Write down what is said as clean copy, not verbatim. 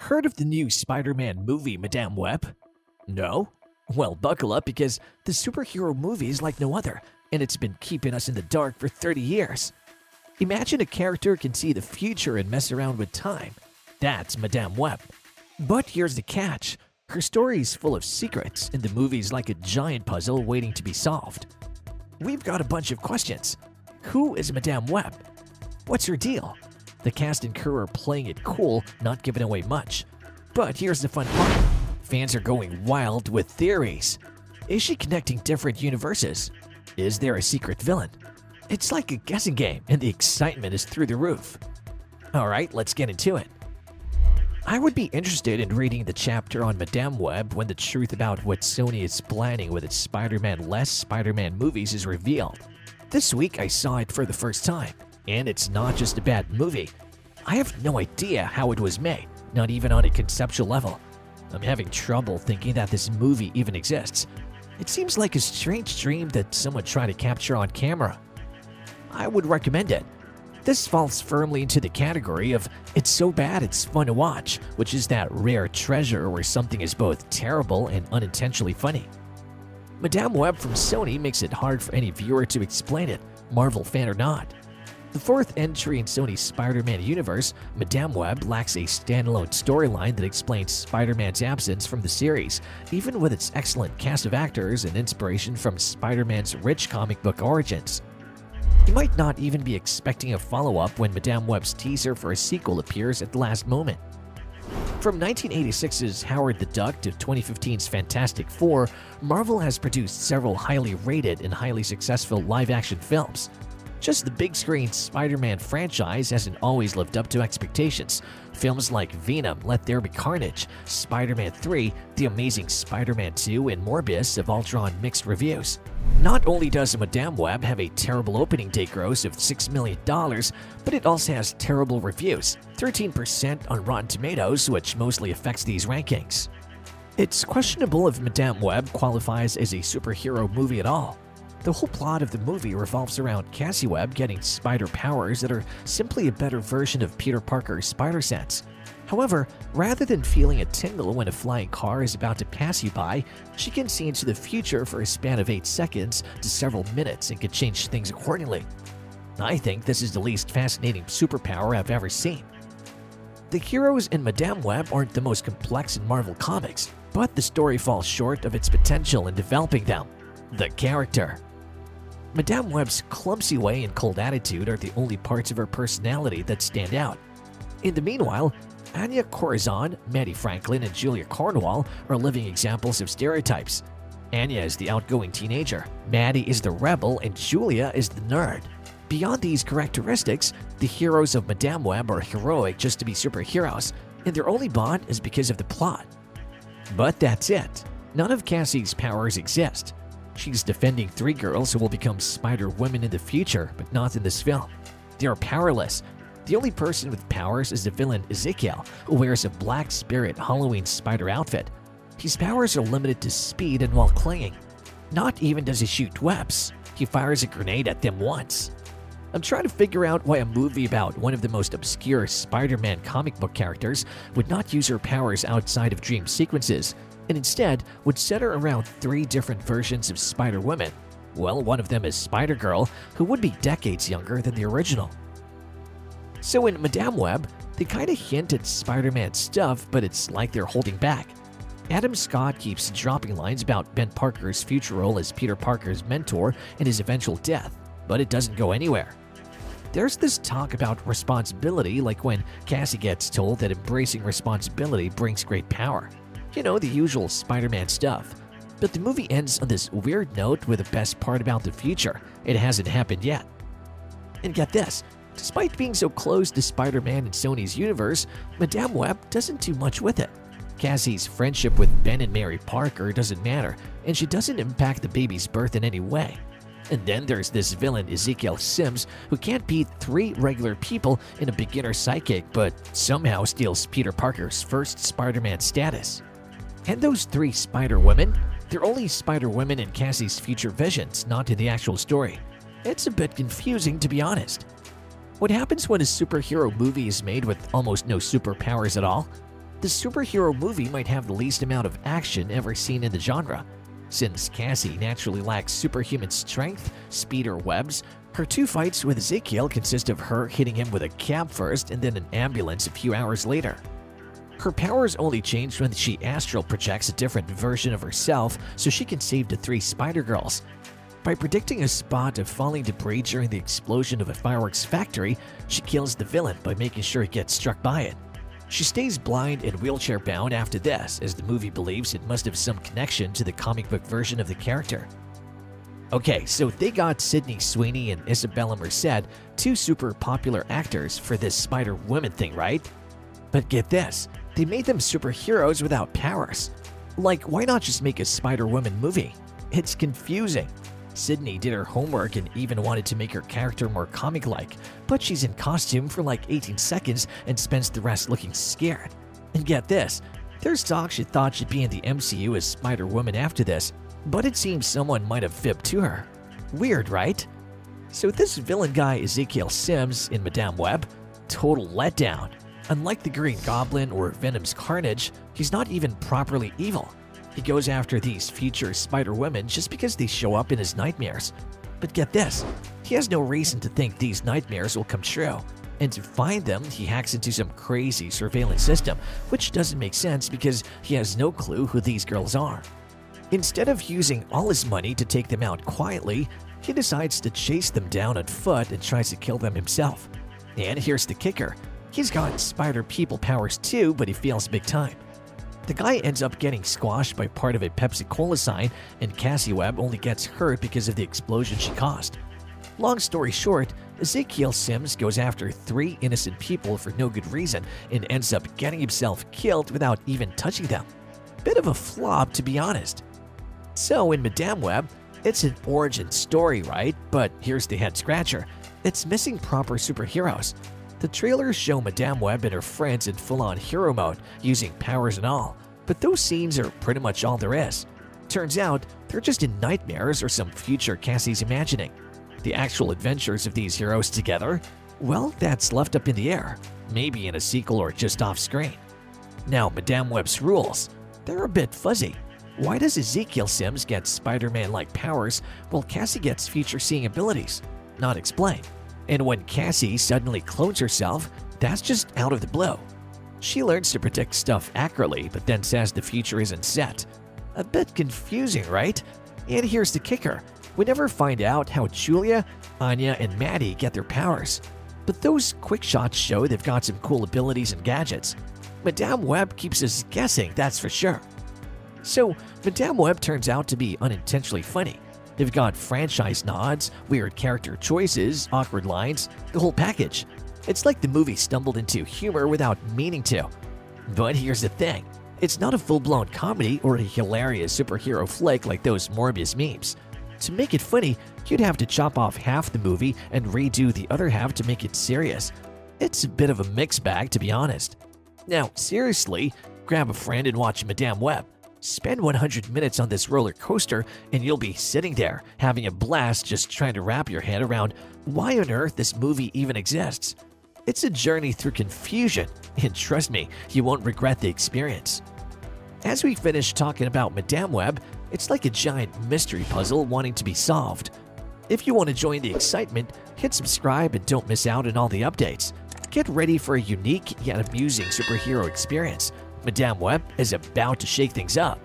Heard of the new Spider-Man movie, Madame Web? No? Well, buckle up because the superhero movie is like no other, and it's been keeping us in the dark for 30 years. Imagine a character can see the future and mess around with time. That's Madame Web. But here's the catch. Her story is full of secrets, and the movie's like a giant puzzle waiting to be solved. We've got a bunch of questions. Who is Madame Web? What's her deal? The cast and crew are playing it cool, not giving away much. But here's the fun part. Fans are going wild with theories. Is she connecting different universes? Is there a secret villain? It's like a guessing game, and the excitement is through the roof. Alright, let's get into it. I would be interested in reading the chapter on Madame Web when the truth about what Sony is planning with its Spider-Man-less Spider-Man movies is revealed. This week I saw it for the first time, and it's not just a bad movie. I have no idea how it was made, not even on a conceptual level. I'm having trouble thinking that this movie even exists. It seems like a strange dream that someone tried to capture on camera. I would recommend it. This falls firmly into the category of it's so bad it's fun to watch, which is that rare treasure where something is both terrible and unintentionally funny. Madame Web from Sony makes it hard for any viewer to explain it, Marvel fan or not. The fourth entry in Sony's Spider-Man universe, Madame Web lacks a standalone storyline that explains Spider-Man's absence from the series, even with its excellent cast of actors and inspiration from Spider-Man's rich comic book origins. You might not even be expecting a follow-up when Madame Web's teaser for a sequel appears at the last moment. From 1986's Howard the Duck to 2015's Fantastic Four, Marvel has produced several highly rated and highly successful live-action films. Just the big-screen Spider-Man franchise hasn't always lived up to expectations. Films like Venom, Let There Be Carnage, Spider-Man 3, The Amazing Spider-Man 2, and Morbius have all drawn mixed reviews. Not only does Madame Web have a terrible opening day gross of $6 million, but it also has terrible reviews, 13% on Rotten Tomatoes, which mostly affects these rankings. It's questionable if Madame Web qualifies as a superhero movie at all. The whole plot of the movie revolves around Cassie Webb getting spider powers that are simply a better version of Peter Parker's spider sense. However, rather than feeling a tingle when a flying car is about to pass you by, she can see into the future for a span of 8 seconds to several minutes and can change things accordingly. I think this is the least fascinating superpower I've ever seen. The heroes in Madame Web aren't the most complex in Marvel Comics, but the story falls short of its potential in developing them. The character. Madame Web's clumsy way and cold attitude are the only parts of her personality that stand out. In the meanwhile, Anya Corazon, Maddie Franklin, and Julia Cornwall are living examples of stereotypes. Anya is the outgoing teenager, Maddie is the rebel, and Julia is the nerd. Beyond these characteristics, the heroes of Madame Web are heroic just to be superheroes, and their only bond is because of the plot. But that's it. None of Cassie's powers exist. She's defending 3 girls who will become Spider-Women in the future, but not in this film. They are powerless. The only person with powers is the villain Ezekiel, who wears a black spirit Halloween spider outfit. His powers are limited to speed and while clinging. Not even does he shoot webs. He fires a grenade at them once. I'm trying to figure out why a movie about one of the most obscure Spider-Man comic book characters would not use her powers outside of dream sequences, and instead would center around 3 different versions of Spider-Women. Well, one of them is Spider-Girl, who would be decades younger than the original. So in Madame Web, they kinda hint at Spider-Man stuff, but it's like they're holding back. Adam Scott keeps dropping lines about Ben Parker's future role as Peter Parker's mentor and his eventual death, but it doesn't go anywhere. There's this talk about responsibility, like when Cassie gets told that embracing responsibility brings great power. You know, the usual Spider-Man stuff. But the movie ends on this weird note with the best part about the future. It hasn't happened yet. And get this, despite being so close to Spider-Man and Sony's universe, Madame Web doesn't do much with it. Cassie's friendship with Ben and Mary Parker doesn't matter, and she doesn't impact the baby's birth in any way. And then there's this villain Ezekiel Sims who can't beat 3 regular people in a beginner psychic but somehow steals Peter Parker's first Spider-Man status. And those 3 Spider-Women, they're only Spider-Women in Cassie's future visions, not in the actual story. It's a bit confusing, to be honest. What happens when a superhero movie is made with almost no superpowers at all? The superhero movie might have the least amount of action ever seen in the genre. Since Cassie naturally lacks superhuman strength, speed, or webs, her 2 fights with Ezekiel consist of her hitting him with a cab first and then an ambulance a few hours later. Her powers only change when she astral projects a different version of herself so she can save the 3 Spider-Girls. By predicting a spot of falling debris during the explosion of a fireworks factory, she kills the villain by making sure he gets struck by it. She stays blind and wheelchair-bound after this, as the movie believes it must have some connection to the comic book version of the character. Okay, so they got Sydney Sweeney and Isabella Merced, 2 super popular actors for this Spider-Woman thing, right? But get this, they made them superheroes without powers. Like, why not just make a Spider-Woman movie? It's confusing. Sydney did her homework and even wanted to make her character more comic-like, but she's in costume for like 18 seconds and spends the rest looking scared. And get this, there's talk she thought she'd be in the MCU as Spider-Woman after this, but it seems someone might have fibbed to her. Weird, right? So this villain guy Ezekiel Sims in Madame Web, total letdown. Unlike the Green Goblin or Venom's Carnage, he's not even properly evil. He goes after these future Spider-Women just because they show up in his nightmares. But get this, he has no reason to think these nightmares will come true. And to find them, he hacks into some crazy surveillance system, which doesn't make sense because he has no clue who these girls are. Instead of using all his money to take them out quietly, he decides to chase them down on foot and tries to kill them himself. And here's the kicker, he's got Spider-People powers too, but he fails big time. The guy ends up getting squashed by part of a Pepsi-Cola sign, and Cassie Webb only gets hurt because of the explosion she caused. Long story short, Ezekiel Sims goes after 3 innocent people for no good reason and ends up getting himself killed without even touching them. Bit of a flop, to be honest. So in Madame Web, it's an origin story, right? But here's the head-scratcher. It's missing proper superheroes. The trailers show Madame Web and her friends in full-on hero mode, using powers and all, but those scenes are pretty much all there is. Turns out, they're just in nightmares or some future Cassie's imagining. The actual adventures of these heroes together? Well, that's left up in the air, maybe in a sequel or just off-screen. Now, Madame Web's rules, they're a bit fuzzy. Why does Ezekiel Sims get Spider-Man-like powers while Cassie gets future-seeing abilities? Not explained. And when Cassie suddenly clones herself, that's just out of the blue. She learns to predict stuff accurately, but then says the future isn't set. A bit confusing, right? And here's the kicker. We never find out how Julia, Anya, and Maddie get their powers. But those quick shots show they've got some cool abilities and gadgets. Madame Web keeps us guessing, that's for sure. So, Madame Web turns out to be unintentionally funny. They've got franchise nods, weird character choices, awkward lines, the whole package. It's like the movie stumbled into humor without meaning to. But here's the thing, it's not a full-blown comedy or a hilarious superhero flick like those Morbius memes. To make it funny, you'd have to chop off half the movie and redo the other half to make it serious. It's a bit of a mixed bag, to be honest. Now, seriously, grab a friend and watch Madame Web. Spend 100 minutes on this roller coaster and you'll be sitting there having a blast just trying to wrap your head around why on earth this movie even exists. It's a journey through confusion, and trust me, you won't regret the experience. As we finish talking about Madame Web, it's like a giant mystery puzzle wanting to be solved. If you want to join the excitement, hit subscribe and don't miss out on all the updates. Get ready for a unique yet amusing superhero experience. Madame Web is about to shake things up.